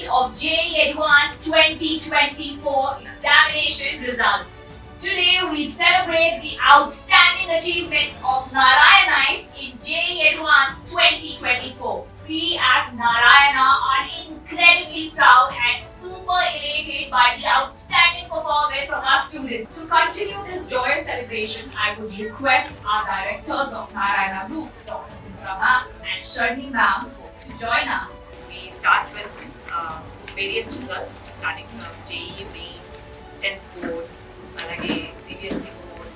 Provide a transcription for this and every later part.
reveal of JEE Advanced 2024 examination results. Today we celebrate the outstanding achievements of Narayanites in JEE Advanced 2024. We at Narayana are incredibly proud and super elated by the outstanding performance of our students. To continue this joyous celebration, I would request our directors of Narayana Group, Dr. Sindra ma'am and Sharni ma'am, to join us. We start with various results, starting from JEE Main, 10th board, alage CBSE board,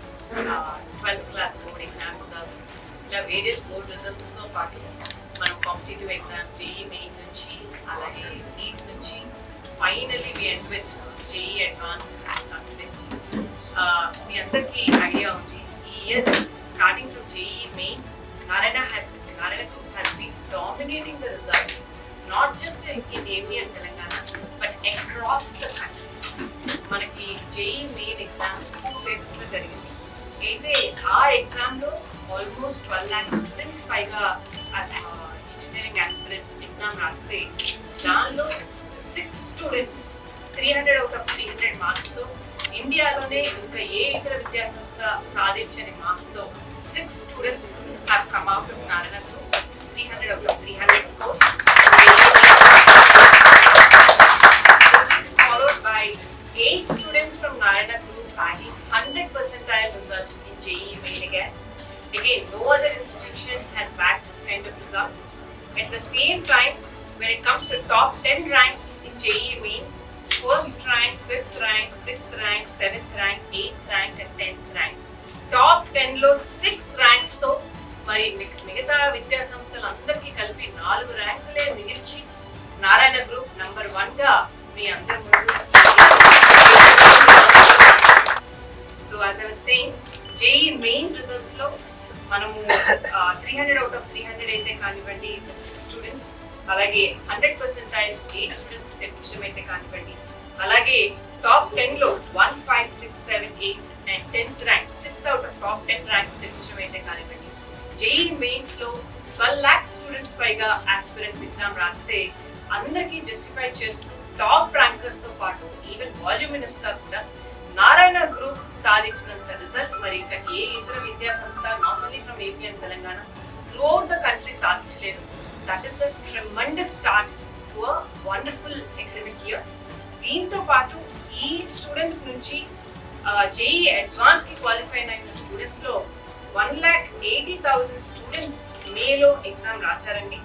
12th class board exam results, ఇలా various board results తో పాటు మనం competitive exams JEE Main నుంచి అలాగే NEET నుంచి finally we end with JEE Advanced Saturday. మీ అందరికీ idea ఉంది ఈ year starting from JEE Main, Narayana Group has been dominating the results not just in AP and Telangana but across the country. మనకి JEE Main exam 2 phases లో జరిగింది. అయితే ఆ exam లో almost 12 lakh students పైగా engineering aspirants exam రాస్తే దానిలో 6 students 300 out of 300 marks తో ఇండియాలోనే ఇంకా ఏ ఇతర విద్యా సంస్థ సాధించని మార్క్స్ తో 6 students have come out of Narayana Group, 300 out of 300 score. This is followed by 8 students from Narayana Group bagging 100 percentile result in JEE Main again. Again, no other institution has bagged this kind of result. At the same time, when it comes to top 10 ranks in JEE Main, first rank, 5th rank, 6th rank, 7th rank, 8th rank and 10th rank. Top 10 లో 6 ranks తో మరి మిగతా విద్యా సంస్థలందరికీ కలిపి 4 ర్యాంకులే మిగిల్చి Narayana group number 1 గా మీ అందరి ముందు. So as I was saying JEE Main results లో మనము 300 out of 300 అయితే కానివ్వండి 6 స్టూడెంట్స్, అలాగే 100 percentiles 8 స్టూడెంట్స్ తెప్పించడం అయితే కానివ్వండి, అలాగే టాప్ 10 లో 1, 5, 6, 7, 8 and 10th rank 6 out of top 10 ranks తెప్పించడం అయితే కానివ్వండి. JEE Mains లో 12 lakh స్టూడెంట్స్ పైగా ఆస్పిరెంట్స్ ఎగ్జామ్ రాస్తే అందరికీ జస్టిఫై చేస్తూ టాప్ ర్యాంకర్స్ తో పాటు ఈవెన్ వాల్యూమినస్ గా కూడా నారాయణ గ్రూప్ సాధించినంత రిజల్ట్ మరి ఇంకా ఏ ఇతర విద్యా సంస్థ not only from AP and Telangana throughout the country సాధించలేదు. That is a tremendous start to a wonderful academic year. దీంతో పాటు ఈ స్టూడెంట్స్ నుంచి JEE Advanced కి క్వాలిఫై అయిన స్టూడెంట్స్ లో 1,80,000 స్టూడెంట్స్ మేలో ఎగ్జామ్ రాశారండి.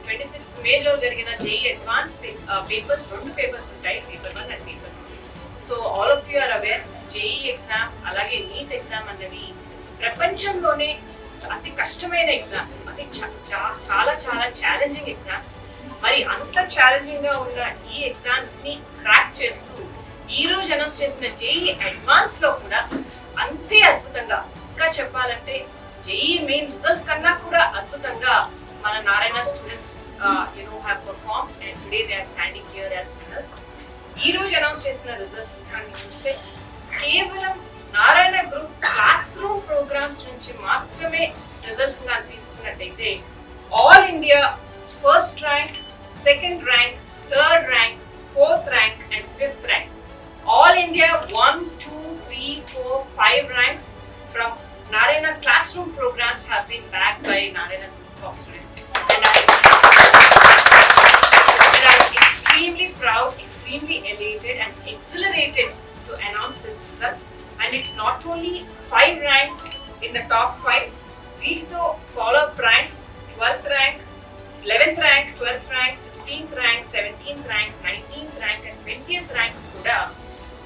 26th మేలో జరిగిన JEE Advanced పేపర్ 2 పేపర్స్ ఉంటాయి, paper 1 and paper 2. So all of you are aware JEE exam అలాగే NEET ఎగ్జామ్ అన్నవి ప్రపంచంలోనే అతి కష్టమైన ఎగ్జామ్, అది చాలా చాలా ఛాలెంజింగ్ ఎగ్జామ్. మరి అంత ఛాలెంజింగ్ గా ఉన్న ఈ ఎగ్జామ్స్ ని క్రాక్ చేస్తూ ఈ రోజు అనౌన్స్ చేసిన JEE Advanced లో కూడా అంతే అద్భుతంగా, ఇంకా చెప్పాలంటే JEE Main రిజల్ట్స్ కన్నా కూడా అద్భుతంగా మన Narayana students have performed and today they are standing here as winners. ఈ రోజు అనౌన్స్ చేసిన రిజల్ట్స్ కానీ చూస్తే కేవలం Narayana group classroom programmes నుంచి మాత్రమే రిజల్ట్స్ కానీ తీసుకున్నట్టయితే all India first rank, second rank, third rank, fourth rank and fifth rank, all India 1, 2, 3, 4, 5 ranks from Narayana classroom programs have been backed by Narayana group of students, and I'm extremely proud, extremely elated and exhilarated to announce this result. And it's not only 5 ranks in the top 5, వీటితో follow-up ranks 12th rank, 11th rank, 12th rank, 16th rank, 17th rank, 19th rank and 20th ranks కూడా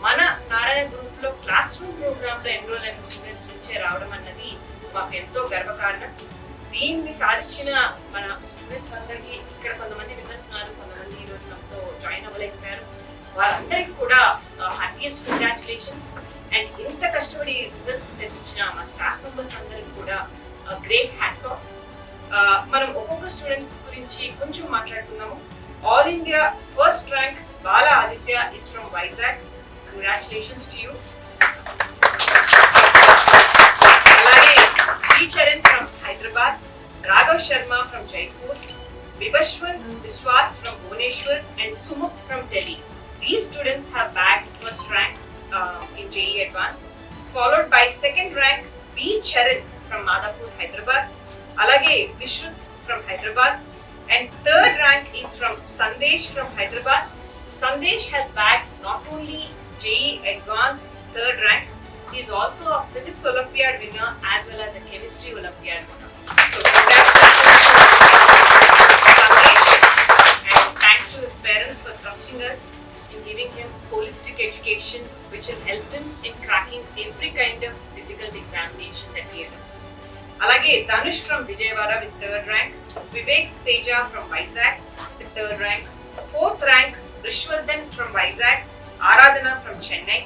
మన Narayana group లో class room programme లో enrol అయిన students నుంచే రావడం అన్నది మాకు ఎంతో గర్వకారణం. దీన్ని సాధించిన మన స్టూడెంట్స్ అందరికీ ఇక్కడ కొంతమంది విన్నర్స్న్నారు, కొంతమంది ఈ రోజు మనతో జాయిన్ అవ్వలేకపోయారు. వాళ్ళందరికీ కూడా హ్యాపీయెస్ట్ కంగ్రాచులేషన్స్. అండ్ ఇంత కష్టపడి రిజల్ట్స్ తెప్పించిన మా స్టాఫ్ మెంబర్స్ అందరికి కూడా గ్రేట్ హ్యాట్స్ ఆఫ్. మనం ఒక్కొక్క స్టూడెంట్స్ గురించి కొంచెం మాట్లాడుతున్నాము. All India first rank Bala Aditya is from Vizag. Congratulations to you. Alage Sri Charan from Hyderabad, Raghav Sharma from Jaipur, Vibhashwan Biswas from Bhubaneswar. Bhubaneswar, and Sumukh from Delhi. These students have bagged first rank in JEE Advanced, followed by second rank B. Charan from Madhapur, Hyderabad, alage Vishuddh from Hyderabad, and third rank is from Sandesh from Hyderabad. Sandesh has bagged not only JEE Advanced third rank, he is also a Physics Olympiad winner as well as a Chemistry Olympiad winner. So congratulations to Sandesh, and thanks to his parents for trusting us in giving him holistic education which will help him in cracking every kind of difficult examination that he attempts. Alage Dhanush from Vijayawada with third rank, Vivek Teja from Vizag with third rank, fourth rank Rishwardhan from Vizag, Aradhana from Chennai,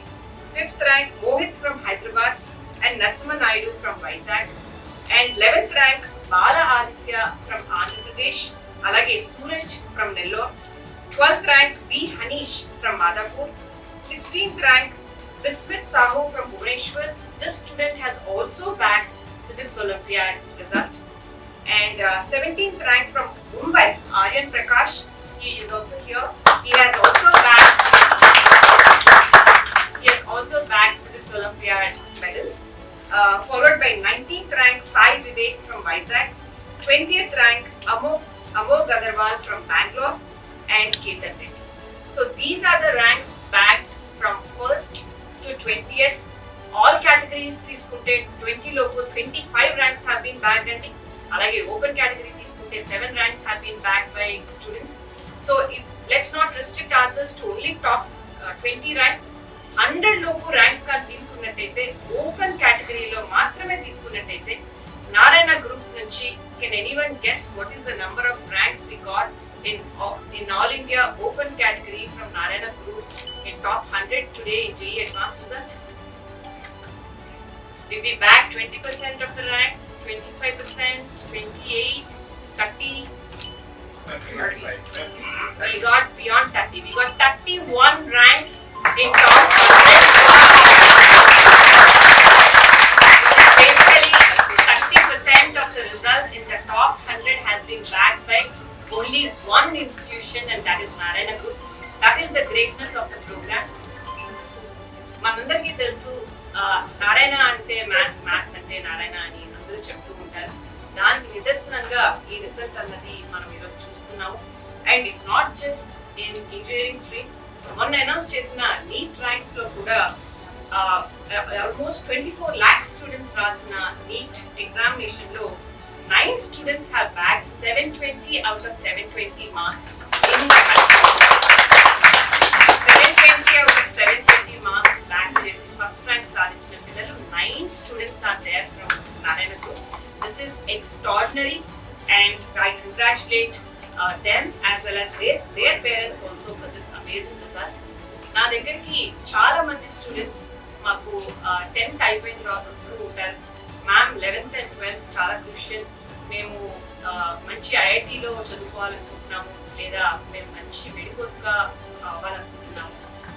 fifth rank Mohit from Hyderabad and Nasima Naidu from Vizag, and 11th rank Bala Aditya from Andhra Pradesh, alage Suraj from Nellore, 12th rank B. Hanish from Madhapur, 16th rank Bismit Sahu from Bhubaneswar. This student has also bagged Physics Olympiad result. And 17th rank from Mumbai, Aryan Prakash. He is also here. He has also bagged Physics Olympiad medal. Followed by 19th rank Sai Vivek from Vizag, 20th rank Amog Agarwal from Bangalore, and Ketan Reddy. So these are the ranks bagged from 1st to 20th. All categories తీసుకుంటే 20 లోపు 25 ranks have been bagged అండి. అలాగే open category తీసుకుంటే 7 ranks have been bagged by students. So let's not restrict ourselves to only top 20 ranks. 100 లోపు ranks కానీ తీసుకున్నట్టయితే open కేటగిరీలో మాత్రమే తీసుకున్నట్టయితే నారాయణ గ్రూప్ నుంచి can anyone guess what is the number of ranks we got in all India open category from Narayana group in top 100 today in JEE Advanced result? Did we bag 20% of the ranks, 25%, 28, 30? We got beyond 30. We got 31 ranks in top 100. Basically, 30% of the result in the top 100 has been bagged by only one institution, and that is Narayana Group. That is the greatness of the program. మనందరికీ తెలుసు నారాయణ అంటే maths అంటే నారాయణ అని అందరూ చెప్తూ ఉంటారు. దానికి నిదర్శనంగా ఈ రిజల్ట్ అన్నది మనం ఈరోజు చూస్తున్నాము. And it's not just in engineering stream. మొన్న అనౌన్స్ చేసిన నీట్ ర్యాంక్స్ లో కూడా ఆల్మోస్ట్ 24 lakh స్టూడెంట్స్ రాసిన నీట్ ఎగ్జామినేషన్ లో 9 students have bagged 720 out of 720 marks in the country. 720 out of 720 marks bag chesi first rank sadhinchina pillalu 9 students are there from Narayana Group. This is extraordinary, and I congratulate them as well as their parents also for this amazing result. నా దగ్గరికి చాలా మంది students మాకు 10th అయిపోయిన తర్వాత వస్తూ ఉంటారు. Ma'am 11th and 12th చాలా క్రూషియల్. మేము మంచి ఐఐటీలో చదువుకోవాలనుకుంటున్నాము, లేదా మేము మంచి మెడికోస్గా అవ్వాలనుకుంటున్నాము.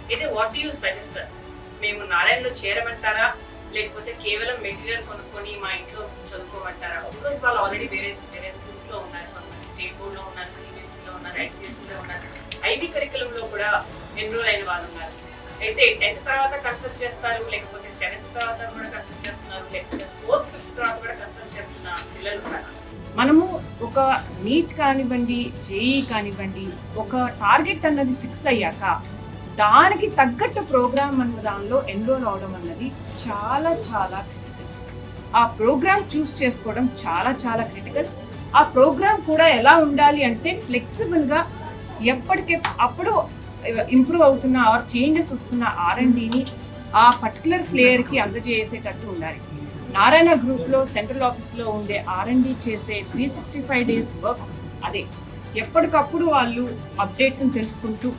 అయితే వాట్ డూ యూ సజెస్ట్ అస్? మేము నారాయణలో చేరమంటారా, లేకపోతే కేవలం మెటీరియల్ కొనుక్కొని మా ఇంట్లో చదువుకోమంటారా? బికాస్ వాళ్ళు ఆల్రెడీ వేరే స్కూల్స్లో ఉన్నారు. కొంతమంది స్టేట్ బోర్డ్లో ఉన్నారు, సిబిఎస్ఈలో ఉన్నారు, ఐసిఎస్ఈలో ఉన్నారు, ఐబీ కరికులంలో కూడా ఎన్రోల్ అయిన వాళ్ళు ఉన్నారు. అయితే 10th తర్వాత కన్సల్ట్ చేస్తారు, లేకపోతే 7th తర్వాత కూడా కన్సల్ట్ చేస్తున్నారు, లేకపోతే 4th 5th తర్వాత కూడా కన్సల్ట్ చేస్తున్న పిల్లలు ఉన్నారు. మనము ఒక నీట్ కానివ్వండి, జేఈ కానివ్వండి, ఒక టార్గెట్ అన్నది ఫిక్స్ అయ్యాక దానికి తగ్గట్టు ప్రోగ్రామ్ అన్న దానిలో ఎన్రోల్ అవడం అన్నది చాలా చాలా క్రిటికల్. ఆ ప్రోగ్రామ్ చూస్ చేసుకోవడం చాలా చాలా క్రిటికల్. ఆ ప్రోగ్రామ్ కూడా ఎలా ఉండాలి అంటే ఫ్లెక్సిబుల్గా ఎప్పటికప్పుడు ఇంప్రూవ్ అవుతున్న ఆర్ చేంజెస్ వస్తున్న R&Dని ఆ పర్టికులర్ ప్లేయర్కి అందజేసేటట్టు ఉండాలి. నారాయణ గ్రూప్లో సెంట్రల్ ఆఫీస్లో ఉండే R&D చేసే 365 days వర్క్ అదే. ఎప్పటికప్పుడు వాళ్ళు అప్డేట్స్ని తెలుసుకుంటూ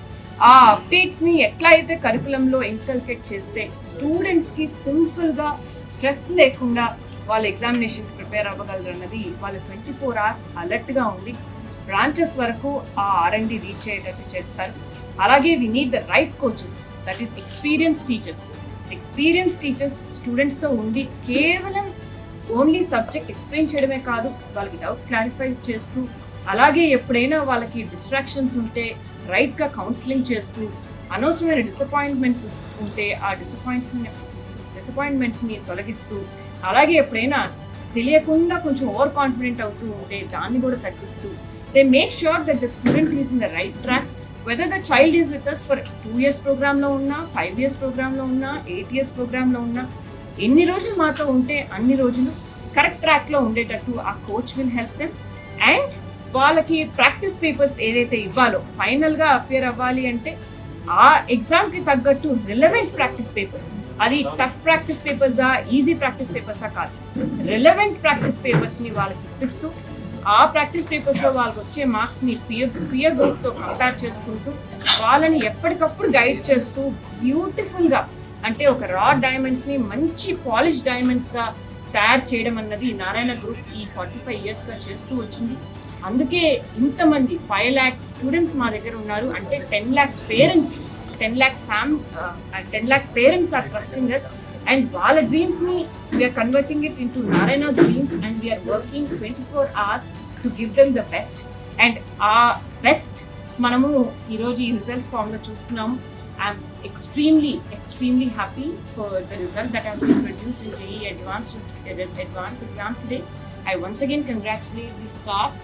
ఆ అప్డేట్స్ని ఎట్లా అయితే కరికులంలో ఇన్కల్కేట్ చేస్తే స్టూడెంట్స్కి సింపుల్గా స్ట్రెస్ లేకుండా వాళ్ళ ఎగ్జామినేషన్కి ప్రిపేర్ అవ్వగలరు అన్నది వాళ్ళు 24 hours అలర్ట్గా ఉండి బ్రాంచెస్ వరకు ఆ R&D రీచ్ అయ్యేటట్టు చేస్తారు. అలాగే we need the right coaches, that is experience teachers స్టూడెంట్స్తో ఉండి కేవలం ఓన్లీ సబ్జెక్ట్ ఎక్స్ప్లెయిన్ చేయడమే కాదు, వాళ్ళకి డౌట్ క్లారిఫై చేస్తూ, అలాగే ఎప్పుడైనా వాళ్ళకి డిస్ట్రాక్షన్స్ ఉంటే రైట్గా కౌన్సిలింగ్ చేస్తూ అనవసరమైన డిసప్పాయింట్మెంట్స్ ఉంటే ఆ డిసప్పాయింట్మెంట్స్ని తొలగిస్తూ, అలాగే ఎప్పుడైనా తెలియకుండా కొంచెం ఓవర్ కాన్ఫిడెంట్ అవుతూ ఉంటే దాన్ని కూడా తగ్గిస్తూ, they make sure that the student is in the right track. Whether the child is with us for 2 years ప్రోగ్రాంలో ఉన్నా, 5 years ప్రోగ్రాంలో ఉన్నా, 8 years ప్రోగ్రాంలో ఉన్నా, ఎన్ని రోజులు మాతో ఉంటే అన్ని రోజులు కరెక్ట్ ట్రాక్లో ఉండేటట్టు ఆ coach will help them. And వాళ్ళకి ప్రాక్టీస్ పేపర్స్ ఏదైతే ఇవ్వాలో, ఫైనల్గా అపియర్ అవ్వాలి అంటే ఆ ఎగ్జామ్కి తగ్గట్టు రిలవెంట్ ప్రాక్టీస్ పేపర్స్, అది టఫ్ ప్రాక్టీస్ పేపర్సా, ఈజీ ప్రాక్టీస్ పేపర్సా కాదు, రిలవెంట్ ప్రాక్టీస్ పేపర్స్ని వాళ్ళకి ఇప్పిస్తూ, ఆ ప్రాక్టీస్ పేపర్స్లో వాళ్ళకి వచ్చే మార్క్స్ని పియర్ గ్రూప్తో కంపేర్ చేసుకుంటూ, వాళ్ళని ఎప్పటికప్పుడు గైడ్ చేస్తూ బ్యూటిఫుల్గా, అంటే ఒక రా డైమండ్స్ని మంచి పాలిష్ డైమండ్స్గా తయారు చేయడం అన్నది నారాయణ గ్రూప్ ఈ 45 yearsగా చేస్తూ వచ్చింది. అందుకే ఇంతమంది 5 lakh స్టూడెంట్స్ మా దగ్గర ఉన్నారు. అంటే 10 lakh parents, 10 lakh parents are trusting us. And వాళ్ళ డ్రీమ్స్ని వీఆర్ కన్వర్టింగ్ ఇట్ ఇంటూ నారాయణస్ dreams and we're working 24 hours to give them the best. And ఆ బెస్ట్ మనము ఈరోజు ఈ రిజల్ట్స్ ఫామ్లో చూస్తున్నాము. I'm extremely happy for the result that has been produced in JEE Advanced exam today. I once again congratulate these stars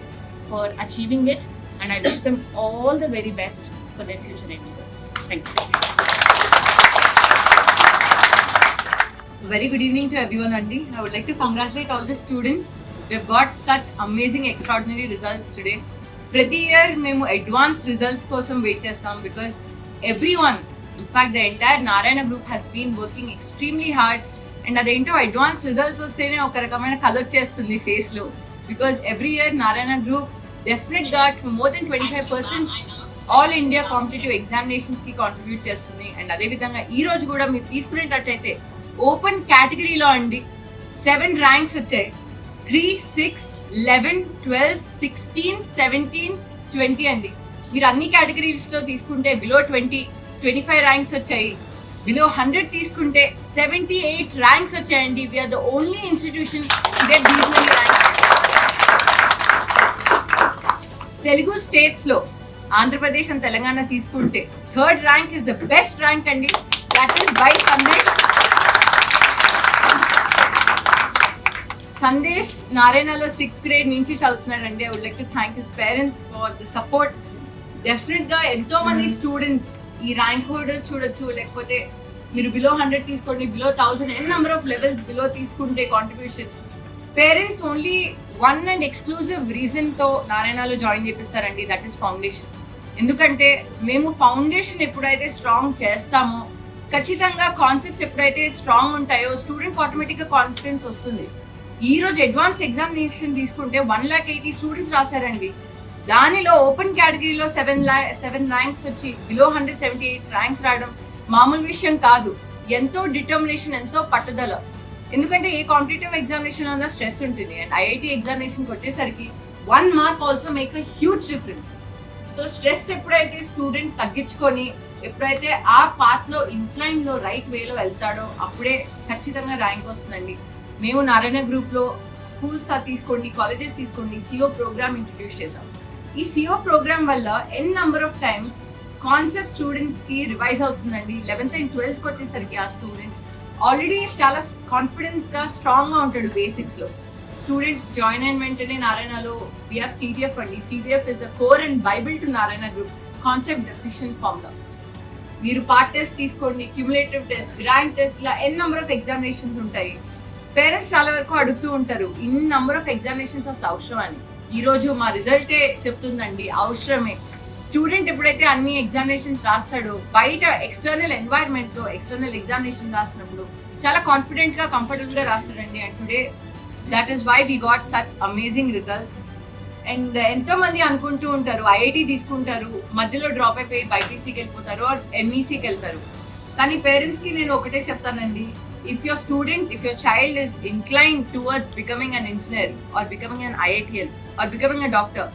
for achieving it, and I wish them all the very best for their future endeavors. Thank you. Very good evening to everyone, Andy. I would like to congratulate all the students. We have got such amazing, extraordinary results today. Prati year, memu advanced results kosam wait chestam because everyone, in fact the entire Narayana group has been working extremely hard, and adento advanced results ostene oka rakamaina color chestundi face lo, because every year Narayana group definitely got more than 25% all India competitive examinations ki contribute chestundi. And ade vidhanga ee roju kuda meer teeskunettatte open category lo andi 7 ranks vachayi, 3, 6, 11, 12, 16, 17, 20 andi. మీరు అన్ని కేటగిరీస్లో తీసుకుంటే below 25 ranks వచ్చాయి, below 100 తీసుకుంటే 78 ranks వచ్చాయండి. We are the only institution get these many ranks. Telugu స్టేట్స్లో Andhra Pradesh and Telangana తీసుకుంటే 3rd rank is the best rank అండి. That is by Sandesh నారాయణలో 6th grade నుంచి చదువుతున్నాడండి. I would like to thank his parents for the support. డెఫినెట్గా ఎంతో మంది students ఈ rank holders చూడొచ్చు, లేకపోతే మీరు బిలో 100 తీసుకోండి, below 1000, n number of levels below తీసుకుంటే contribution, parents only one and exclusive రీజన్తో నారాయణలో జాయిన్ చేపిస్తారండి, దట్ ఈస్ ఫౌండేషన్. ఎందుకంటే మేము ఫౌండేషన్ ఎప్పుడైతే స్ట్రాంగ్ చేస్తామో, ఖచ్చితంగా కాన్సెప్ట్స్ ఎప్పుడైతే స్ట్రాంగ్ ఉంటాయో స్టూడెంట్కి ఆటోమేటిక్గా కాన్ఫిడెన్స్ వస్తుంది. ఈరోజు అడ్వాన్స్ ఎగ్జామినేషన్ తీసుకుంటే 180 స్టూడెంట్స్ రాశారండి. దానిలో ఓపెన్ కేటగిరీలో 7 ర్యాంక్స్ వచ్చి బిలో 178 ర్యాంక్స్ రావడం మామూలు విషయం కాదు. ఎంతో డిటర్మినేషన్, ఎంతో పట్టుదల. ఎందుకంటే ఏ కాంపిటేటివ్ ఎగ్జామినేషన్ అన్న స్ట్రెస్ ఉంటుంది, అండ్ ఐఐటి ఎగ్జామినేషన్కి వచ్చేసరికి 1 mark also makes a huge difference. So stress ఎప్పుడైతే స్టూడెంట్ తగ్గించుకొని ఎప్పుడైతే ఆ పాత్లో ఇంక్లైన్లో రైట్ వేలో వెళ్తాడో అప్పుడే ఖచ్చితంగా ర్యాంక్ వస్తుందండి. మేము నారాయణ గ్రూప్లో స్కూల్స్ తీసుకోండి, కాలేజెస్ తీసుకోండి, సిఓ ప్రోగ్రామ్ ఇంట్రడ్యూస్ చేసాం. ఈ సిఓ ప్రోగ్రామ్ వల్ల ఎన్ నెంబర్ ఆఫ్ టైమ్స్ కాన్సెప్ట్ స్టూడెంట్స్కి రివైజ్ అవుతుందండి. 11th and 12th వచ్చేసరికి ఆ స్టూడెంట్ ఆల్రెడీ చాలా కాన్ఫిడెంట్గా స్ట్రాంగ్గా ఉంటాడు బేసిక్స్లో. స్టూడెంట్ జాయిన్ అయిన వెంటనే నారాయణలో we have CDF అండి. CDF is the core and bible to Narayana group, concept definition formula. మీరు పార్ట్ టెస్ట్ తీసుకోండి, క్యూములేటివ్ టెస్ట్, గ్రాండ్ టెస్ట్, ఇలా ఎన్ నెంబర్ ఆఫ్ ఎగ్జామినేషన్స్ ఉంటాయి. పేరెంట్స్ చాలా వరకు అడుగుతూ ఉంటారు ఇన్ నెంబర్ ఆఫ్ ఎగ్జామినేషన్స్ అసలు అవసరం అని. ఈరోజు మా రిజల్టే చెప్తుందండి అవసరమే. స్టూడెంట్ ఎప్పుడైతే అన్ని ఎగ్జామినేషన్స్ రాస్తాడో బయట ఎక్స్టర్నల్ ఎన్వైర్న్మెంట్లో ఎక్స్టర్నల్ ఎగ్జామినేషన్ రాసినప్పుడు చాలా కాన్ఫిడెంట్గా, కంఫర్టబుల్గా రాస్తాడండి. And today that is why we got such amazing results. And ఎంతోమంది అనుకుంటూ ఉంటారు ఐఐటి తీసుకుంటారు, మధ్యలో డ్రాప్ అయిపోయి బైపీసీకి వెళ్ళిపోతారు ఆర్ ఎంఈసీకి వెళ్తారు. కానీ పేరెంట్స్కి నేను ఒకటే చెప్తానండి, if your child is inclined towards becoming an engineer or becoming an IITian or becoming a doctor,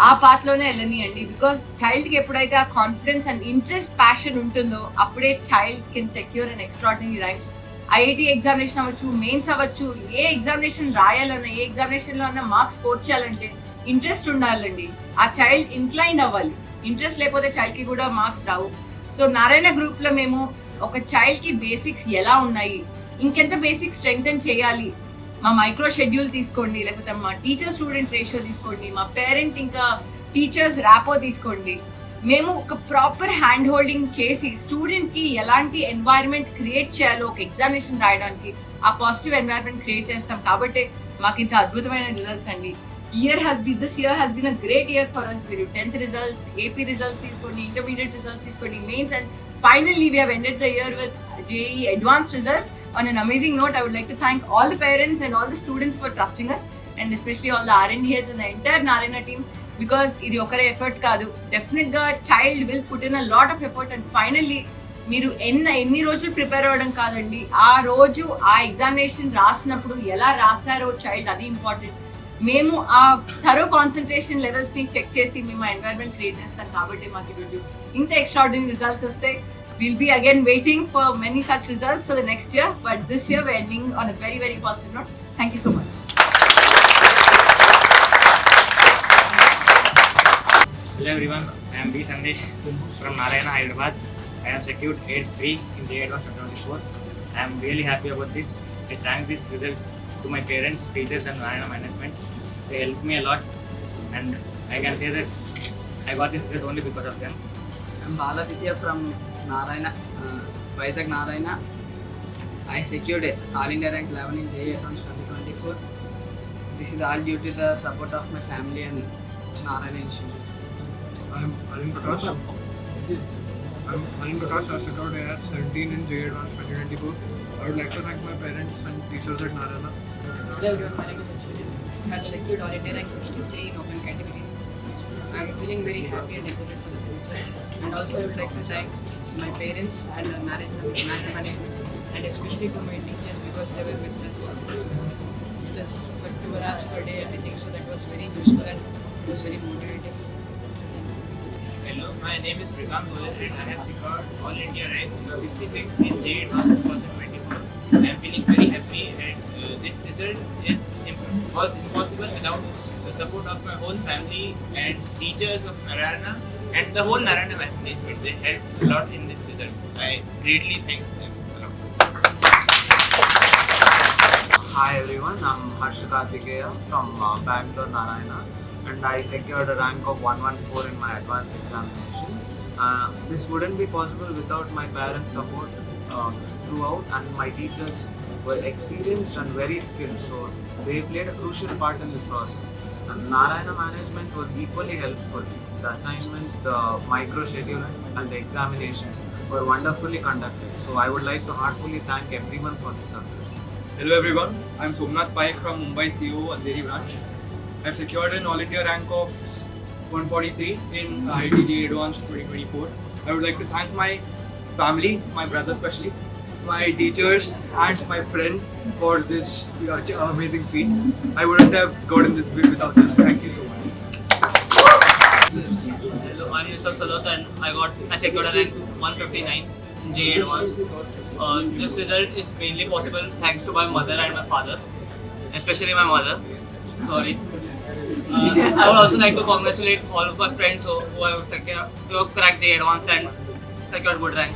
ఆ పాత్లోనే వెళ్ళనియండి. బికాస్ చైల్డ్కి ఎప్పుడైతే ఆ కాన్ఫిడెన్స్ అండ్ ఇంట్రెస్ట్, ప్యాషన్ ఉంటుందో అప్పుడే child can secure an extraordinary rank. IIT examination అవ్వచ్చు, మెయిన్స్ అవ్వచ్చు, ఏ examination రాయాలన్నా, ఏ ఎగ్జామినేషన్లో అన్నా marks score చేయాలంటే ఇంట్రెస్ట్ ఉండాలండి. ఆ చైల్డ్ ఇంక్లైన్డ్ అవ్వాలి. ఇంట్రెస్ట్ లేకపోతే చైల్డ్కి కూడా మార్క్స్ రావు. సో నారాయణ గ్రూప్లో మేము ఒక చైల్డ్కి బేసిక్స్ ఎలా ఉన్నాయి, ఇంకెంత బేసిక్స్ స్ట్రెంగ్తన్ చేయాలి, మా మైక్రో షెడ్యూల్ తీసుకోండి, లేకపోతే మా టీచర్ స్టూడెంట్ రేషియో తీసుకోండి, మా పేరెంట్ ఇంకా టీచర్స్ ర్యాపో తీసుకోండి. మేము ఒక ప్రాపర్ హ్యాండ్ హోల్డింగ్ చేసి స్టూడెంట్కి ఎలాంటి ఎన్వైరన్మెంట్ క్రియేట్ చేయాలో ఒక ఎగ్జామినేషన్ రాయడానికి ఆ పాజిటివ్ ఎన్వైరన్మెంట్ క్రియేట్ చేస్తాం. కాబట్టి మాకు ఇంత అద్భుతమైన రిజల్ట్స్ అండి. This year has been a great year for us. We 10th results, AP results తీసుకోండి, intermediate results తీసుకోండి, mains, and finally we have ended the year with JEE advanced results. On an amazing note, I would like to thank all the parents and all the students for trusting us, and especially all the R&D heads and the entire Narayana team, because ఇది ఒకరే effort కాదు. డెఫినెట్గా child will put in a lot of effort, and finally మీరు ఎన్ని రోజులు prepare అవ్వడం కాదండి, ఆ రోజు ఆ ఎగ్జామినేషన్ రాసినప్పుడు ఎలా రాశారో చైల్డ్, అది ఇంపార్టెంట్. మేము ఆ థరో కాన్సన్ట్రేషన్ లెవెల్స్ని చెక్ చేసి మేము ఎన్వైరన్మెంట్ క్రియేట్ చేస్తాం. కాబట్టి మాకు ఈరోజు ఇంత ఎక్స్ట్రాడినరీ రిజల్ట్స్ వస్తే we'll be again waiting for many such results for the next year, but this year we're ending on a very, very positive note. Thank you so much. Hello everyone, I am B. Sandesh from Narayana, Hyderabad. I have secured 8-3 in JEE Advanced 2024. I am really happy about this. I thank this result to my parents, teachers and Narayana management. They helped me a lot, and I can say that I got this result only because of them. I am Bala Vidya from Narayana, Vizag Narayana. I secured All India rank 11 in JEE Advanced 2024. This is all due to the support of my family and Narayana Institute. I am Arun Prakash. I secured AR 17 in JEE Advanced 2024. I would like to thank my parents and teachers at Narayana. Hello everyone, my name is Ashwin. I have secured All India rank 63 in open category. I am feeling very happy and excited for the future. And also I would like to thank my parents and the management, and especially to my teachers, because they were with us for 2 hours per day. I think so that was very useful and it was very motivating. Hello, my name is Srikanth Gole and I have secured All India rank 66 in JEE Advanced 2024. I am feeling very happy, and this result was impossible without the support of my whole family and teachers of Narayana and the whole Narayana management. They helped a lot in this result. I greatly thank them a lot. Hi everyone, I'm Harsh Kartikeya from Bangalore, Narayana, and I secured a rank of 114 in my advanced examination. This wouldn't be possible without my parents' support throughout, and my teachers were experienced and very skilled, so they played a crucial part in this process. And Narayana management was equally helpful. The assignments, the micro schedule and the examinations were wonderfully conducted. So I would like to heartfully thank everyone for this success. Hello everyone, I am Somnath Paik from Mumbai CO Andheri branch. I have secured an All India rank of 143 in IIT JEE Advanced 2024. I would like to thank my family, my brother especially, my teachers and my friends for this amazing feat. I wouldn't have gotten this big without them. Thank you so much. Hello, I am Yusuf Salot and I secured a rank 159 in JEE Advanced. This result is mainly possible thanks to my mother and my father, especially my mother. Sorry. I would also like to congratulate all of my friends who have cracked JEE Advanced and secured good rank.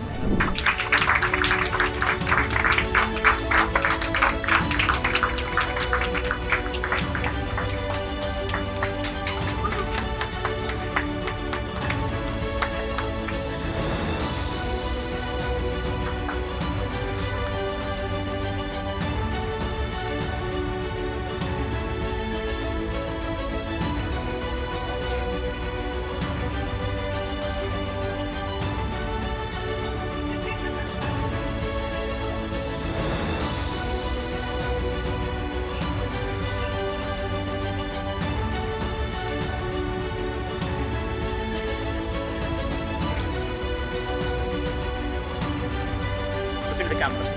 Look at the camera.